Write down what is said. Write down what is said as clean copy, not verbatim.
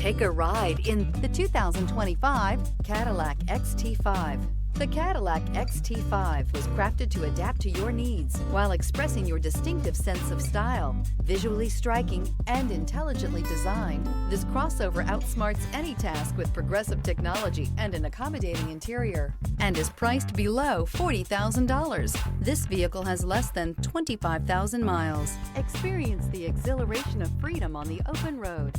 Take a ride in the 2025 Cadillac XT5. The Cadillac XT5 was crafted to adapt to your needs while expressing your distinctive sense of style. Visually striking and intelligently designed, this crossover outsmarts any task with progressive technology and an accommodating interior, and is priced below $40,000. This vehicle has less than 25,000 miles. Experience the exhilaration of freedom on the open road.